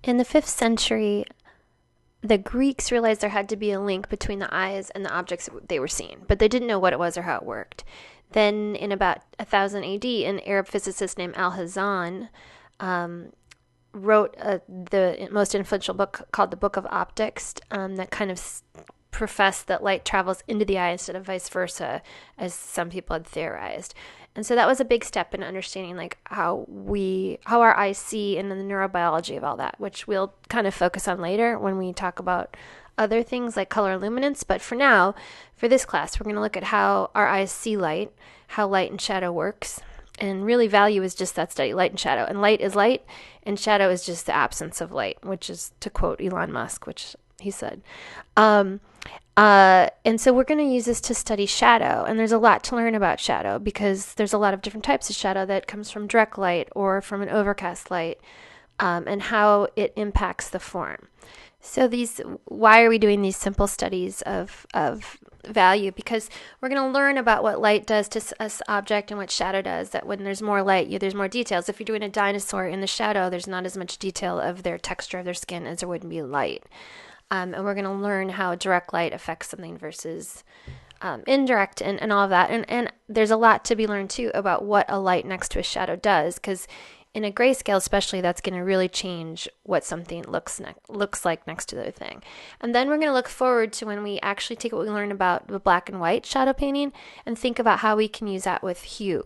In the 5th century, the Greeks realized there had to be a link between the eyes and the objects they were seeing, but they didn't know what it was or how it worked. Then, in about 1000 AD, an Arab physicist named Al-Hazan wrote the most influential book called the Book of Optics that kind of professed that light travels into the eye instead of vice versa, as some people had theorized. And so that was a big step in understanding like how our eyes see and the neurobiology of all that, which we'll kind of focus on later when we talk about other things like color luminance. But for now, for this class, we're going to look at how our eyes see light, how light and shadow works. And really, value is just that study, light and shadow. And light is light, and shadow is just the absence of light, which is to quote Elon Musk, which he said. And so we're going to use this to study shadow. And there's a lot to learn about shadow because there's a lot of different types of shadow that comes from direct light or from an overcast light, and how it impacts the form. So why are we doing these simple studies of value? Because we're going to learn about what light does to us object and what shadow does. That when there's more light, there's more details. If you're doing a dinosaur in the shadow, there's not as much detail of their texture of their skin as there would be light. And we're going to learn how direct light affects something versus indirect and all of that. And there's a lot to be learned too about what a light next to a shadow does, because in a grayscale especially, that's going to really change what something looks like next to the other thing. And then we're going to look forward to when we actually take what we learned about the black and white shadow painting and think about how we can use that with hue.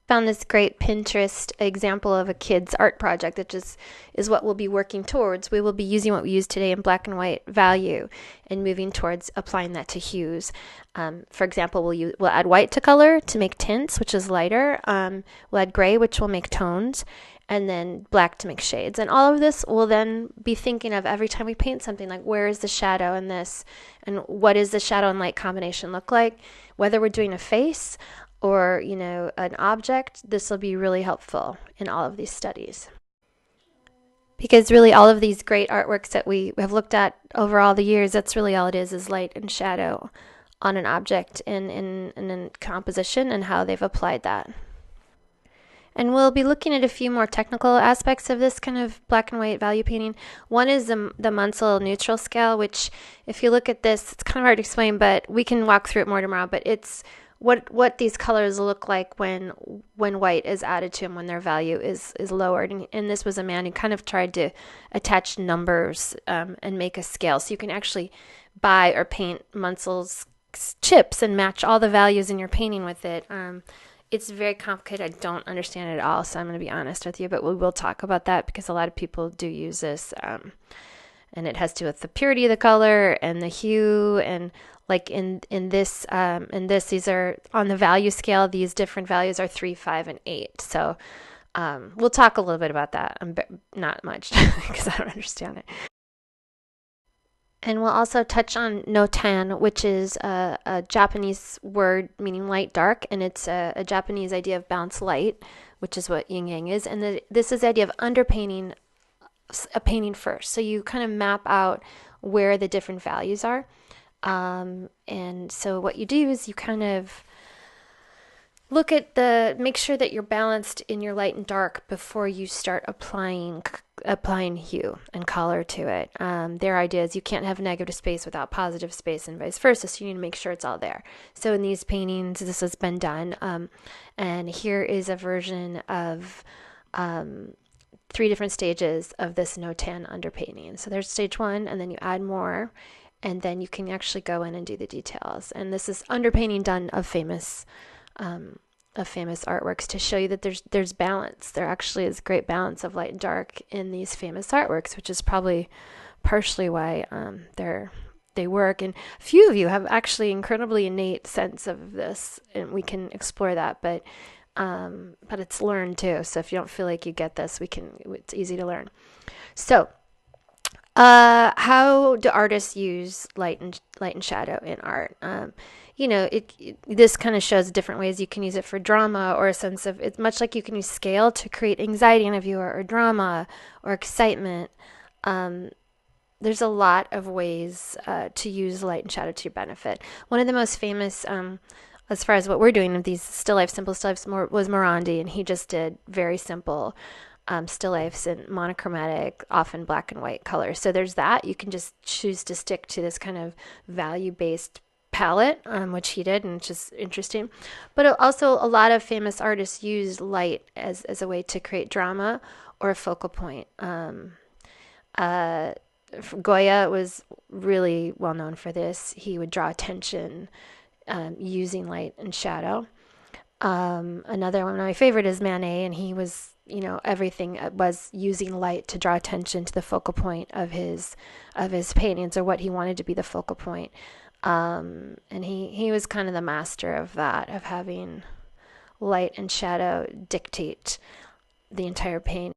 Found this great Pinterest example of a kid's art project that just is what we'll be working towards. We will be using what we use today in black and white value and moving towards applying that to hues. For example, we'll add white to color to make tints, which is lighter. We'll add gray, which will make tones, and then black to make shades. And all of this we'll then be thinking of every time we paint something, like where is the shadow in this, and what does the shadow and light combination look like? Whether we're doing a face or an object, this will be really helpful in all of these studies. Because really all of these great artworks that we have looked at over all the years, that's really all it is light and shadow on an object in composition and how they've applied that. And we'll be looking at a few more technical aspects of this kind of black and white value painting. One is the Munsell neutral scale, which if you look at this, it's kind of hard to explain, but we can walk through it more tomorrow. But it's what these colors look like when white is added to them, when their value is lowered. And this was a man who kind of tried to attach numbers and make a scale. So you can actually buy or paint Munsell's chips and match all the values in your painting with it. It's very complicated. I don't understand it at all, so I'm going to be honest with you, but we will talk about that because a lot of people do use this. And it has to do with the purity of the color and the hue, and like in this these are on the value scale. These different values are 3, 5, and 8. So we'll talk a little bit about that. Not much because I don't understand it. And we'll also touch on Notan, which is a Japanese word meaning light dark, and it's a Japanese idea of balanced light, which is what yin yang is. And this is the idea of underpainting a painting first. So you kind of map out where the different values are. And so what you do is you kind of look at make sure that you're balanced in your light and dark before you start applying hue and color to it. Their idea is you can't have negative space without positive space and vice versa, so you need to make sure it's all there. So in these paintings, this has been done. And here is a version of 3 different stages of this Notan underpainting. So there's stage 1, and then you add more, and then you can actually go in and do the details. And this is underpainting done of famous artworks to show you that there's balance. There actually is great balance of light and dark in these famous artworks, which is probably partially why they work. And few of you have actually incredibly innate sense of this, and we can explore that. But it's learned too. So if you don't feel like you get this, it's easy to learn. So how do artists use light and shadow in art? This kind of shows different ways you can use it for drama, or a sense of, it's much like you can use scale to create anxiety in a viewer, or drama or excitement. There's a lot of ways to use light and shadow to your benefit. One of the most famous as far as what we're doing of these simple still lifes was Morandi, and he just did very simple still lifes in monochromatic, often black and white colors. So there's that. You can just choose to stick to this kind of value-based palette, which he did, and it's just interesting. But also, a lot of famous artists use light as a way to create drama or a focal point. Uh, Goya was really well known for this. He would draw attention using light and shadow. Another one of my favorite is Manet, and he was, everything was using light to draw attention to the focal point of his paintings, or what he wanted to be the focal point. And he was kind of the master of that, of having light and shadow dictate the entire painting.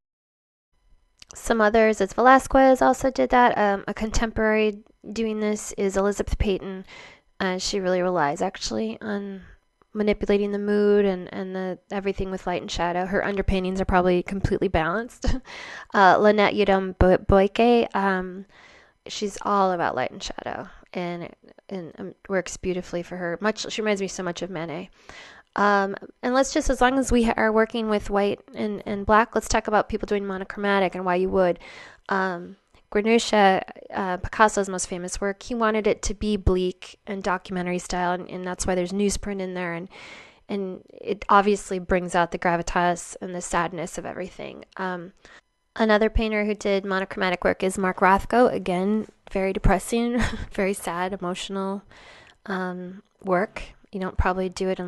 Some others, as Velasquez also did that. A contemporary doing this is Elizabeth Peyton. She really relies actually on manipulating the mood and everything with light and shadow. Her underpaintings are probably completely balanced. Lynette Yudom Boyke, she's all about light and shadow, and works beautifully for her. She reminds me so much of Manet. And let's just, as long as we are working with white and black, let's talk about people doing monochromatic and why you would. Granuscia, Picasso's most famous work, he wanted it to be bleak and documentary style, and that's why there's newsprint in there, and it obviously brings out the gravitas and the sadness of everything. Another painter who did monochromatic work is Mark Rothko. Again, very depressing, very sad, emotional work. You don't probably do it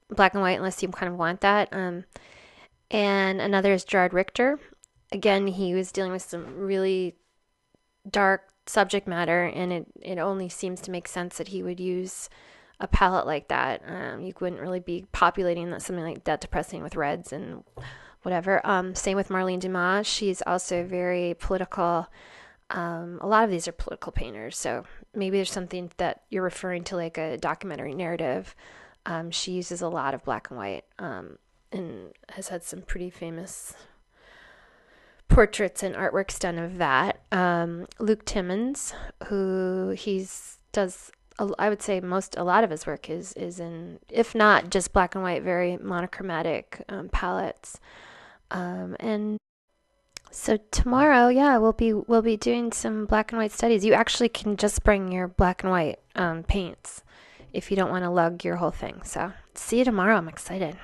black and white, unless you kind of want that. And another is Gerard Richter. Again, he was dealing with some really dark subject matter, and it only seems to make sense that he would use a palette like that. You wouldn't really be populating something like that depressing with reds and whatever. Same with Marlene Dumas. She's also very political. A lot of these are political painters, so maybe there's something that you're referring to, like a documentary narrative. She uses a lot of black and white, and has had some pretty famous portraits and artworks done of that. Luke Timmons, who does, I would say a lot of his work is in, if not just black and white, very monochromatic palettes. And so tomorrow, yeah, we'll be doing some black and white studies. You actually can just bring your black and white paints if you don't want to lug your whole thing. So see you tomorrow. I'm excited.